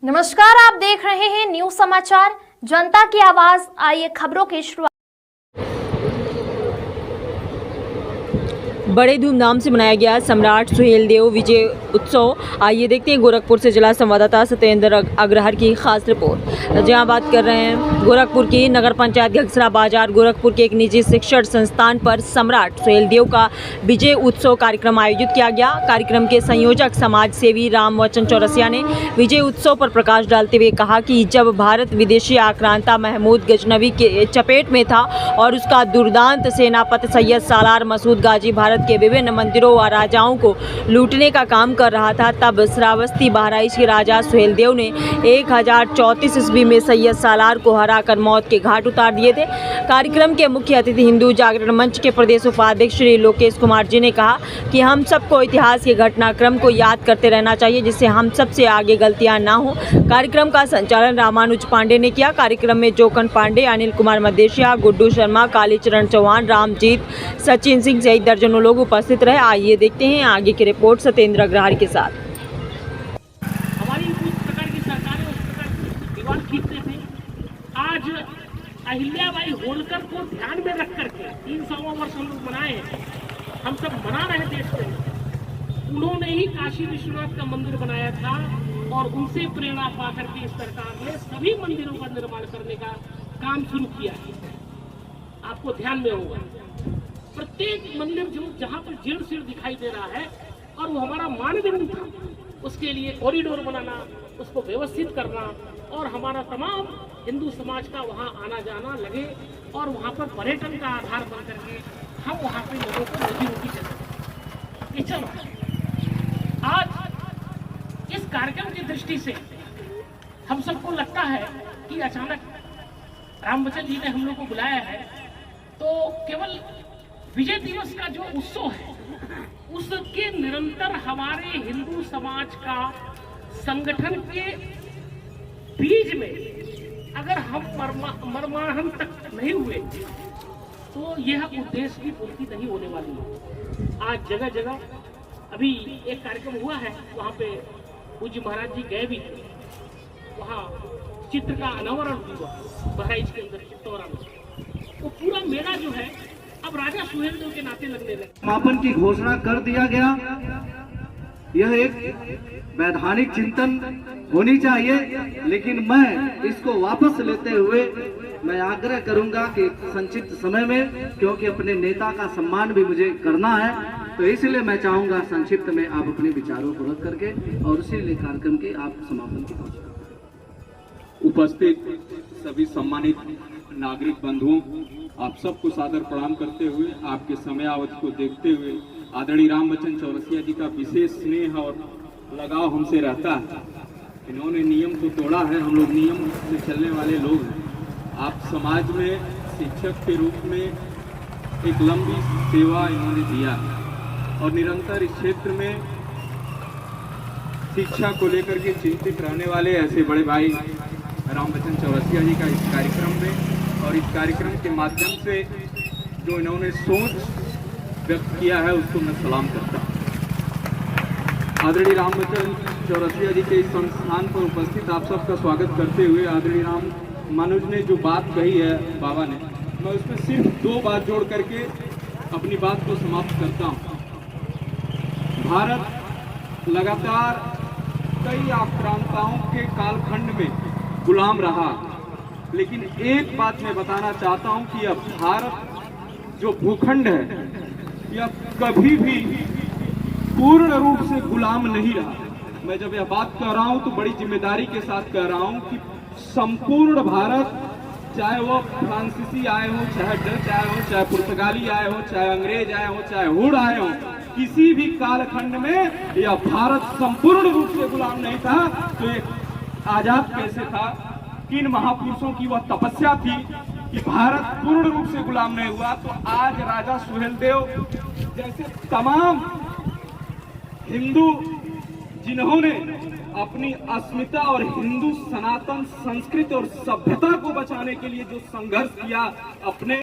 नमस्कार, आप देख रहे हैं न्यूज समाचार जनता की आवाज। आइए खबरों की शुरुआत। बड़े धूमधाम से मनाया गया सम्राट सुहेलदेव विजय उत्सव। आइए देखते हैं गोरखपुर से जिला संवाददाता सत्येंद्र अग्रहर की खास रिपोर्ट। जहां बात कर रहे हैं गोरखपुर की नगर पंचायत घगसरा बाजार गोरखपुर के एक निजी शिक्षण संस्थान पर सम्राट सुहेलदेव का विजय उत्सव कार्यक्रम आयोजित किया गया। कार्यक्रम के संयोजक समाज सेवी रामवचन चौरसिया ने विजय उत्सव पर प्रकाश डालते हुए कहा कि जब भारत विदेशी आक्रांता महमूद गजनवी के चपेट में था और उसका दुर्दांत सेनापति सैयद सालार मसूद गाजी भारत के विभिन्न मंदिरों व राजाओं को लूटने का काम कर रहा था, तब श्रावस्ती बहराइच के राजा सुहेलदेव ने 1034 ईस्वी में सैयद सालार को हराकर मौत के घाट उतार दिए थे। कार्यक्रम के मुख्य अतिथि हिंदू जागरण मंच के प्रदेश उपाध्यक्ष श्री लोकेश कुमार जी ने कहा कि हम सबको इतिहास के घटनाक्रम को याद करते रहना चाहिए, जिससे हम सबसे आगे गलतियां ना हो। कार्यक्रम का संचालन रामानुज पांडे ने किया। कार्यक्रम में जोकन पांडे, अनिल कुमार मदेशिया, गुड्डू शर्मा, कालीचरण चौहान, रामजीत, सचिन सिंह सहित दर्जनों लोग उपस्थित रहे। आइए देखते हैं आगे की रिपोर्ट सत्येंद्र अग्रहर के साथ। हमारी उस प्रकार की सरकारें उस प्रकार की दीवार खींचते थे। आज अहिल्याबाई होलकर को ध्यान में रख करके 300वां वर्ष हम लोग मनाए, हम सब मना रहे देश में। उन्होंने ही काशी विश्वनाथ का मंदिर बनाया था और उनसे प्रेरणा पाकर के इस सरकार ने सभी मंदिरों का निर्माण करने का काम शुरू किया है। आपको ध्यान में होगा, प्रत्येक मंदिर जो जहाँ पर जीर्ण शीर्ण दिखाई दे रहा है और वो हमारा मानदंड था, उसके लिए कॉरिडोर बनाना, उसको व्यवस्थित करना और हमारा तमाम हिंदू समाज का वहाँ आना जाना लगे और वहाँ पर पर्यटन का आधार बन करके हम वहाँ पे लोगों को रोजी रोटी देते। चलो आज इस कार्यक्रम की दृष्टि से हम सबको लगता है कि अचानक रामवचन जी ने हम लोग को बुलाया है, तो केवल विजय दिवस का जो उत्सव है उसके निरंतर हमारे हिंदू समाज का संगठन के बीज में अगर हम मर्माहन तक नहीं हुए तो यह उद्देश्य की पूर्ति नहीं होने वाली है। आज जगह जगह अभी एक कार्यक्रम हुआ है, वहाँ पे पूज्य महाराज जी गए भी थे, वहाँ चित्र का अनावरण हुआ बहराइच के अंदर चित्तौरा में। तो पूरा मेला जो है अब राजा सुहेलदेव के नाते लगने लगे। समापन की घोषणा कर दिया गया। यह एक वैधानिक चिंतन होनी चाहिए, लेकिन मैं इसको वापस लेते हुए मैं आग्रह करूंगा कि संक्षिप्त समय में, क्योंकि अपने नेता का सम्मान भी मुझे करना है, तो इसलिए मैं चाहूंगा संक्षिप्त में आप अपने विचारों को रख करके और उसी कार्यक्रम के आप समापन की घोषणा। उपस्थित सभी सम्मानित नागरिक बंधुओं, आप सबको सादर प्रणाम करते हुए, आपके समयावधि को देखते हुए आदरणीय रामवचन चौरसिया जी का विशेष स्नेह और लगाव हमसे रहता है। इन्होंने नियम तो तोड़ा है, हम लोग नियम से चलने वाले लोग हैं। आप समाज में शिक्षक के रूप में एक लंबी सेवा इन्होंने दिया और निरंतर इस क्षेत्र में शिक्षा को लेकर के चिंतित रहने वाले ऐसे बड़े भाई रामवचन चौरसिया जी का इस कार्यक्रम में और इस कार्यक्रम के माध्यम से जो इन्होंने सोच व्यक्त किया है उसको मैं सलाम करता हूँ। आदरणीय रामवचन चौरसिया जी के इस संस्थान पर उपस्थित आप सबका स्वागत करते हुए आदरणीय राम मानुज ने जो बात कही है बाबा ने, मैं उसमें सिर्फ 2 बात जोड़ करके अपनी बात को समाप्त करता हूँ। भारत लगातार कई आक्रांताओं के कालखंड में गुलाम रहा, लेकिन एक बात मैं बताना चाहता हूं कि अब भारत जो भूखंड है यह कभी भी पूर्ण रूप से गुलाम नहीं रहा। मैं जब यह बात कर रहा हूं तो बड़ी जिम्मेदारी के साथ कह रहा हूं कि संपूर्ण भारत, चाहे वो फ्रांसीसी आए हो, चाहे डच आए हो, चाहे पुर्तगाली आए हो, चाहे अंग्रेज आए हो, चाहे हुड़ आए हो, किसी भी कालखंड में यह भारत संपूर्ण रूप से गुलाम नहीं था। तो ये आजाद कैसे था? किन महापुरुषों की वह तपस्या थी कि भारत पूर्ण रूप से गुलाम नहीं हुआ। तो आज राजा सुहेलदेव जैसे तमाम हिंदू जिन्होंने अपनी अस्मिता और हिंदू सनातन संस्कृति और सभ्यता को बचाने के लिए जो संघर्ष किया, अपने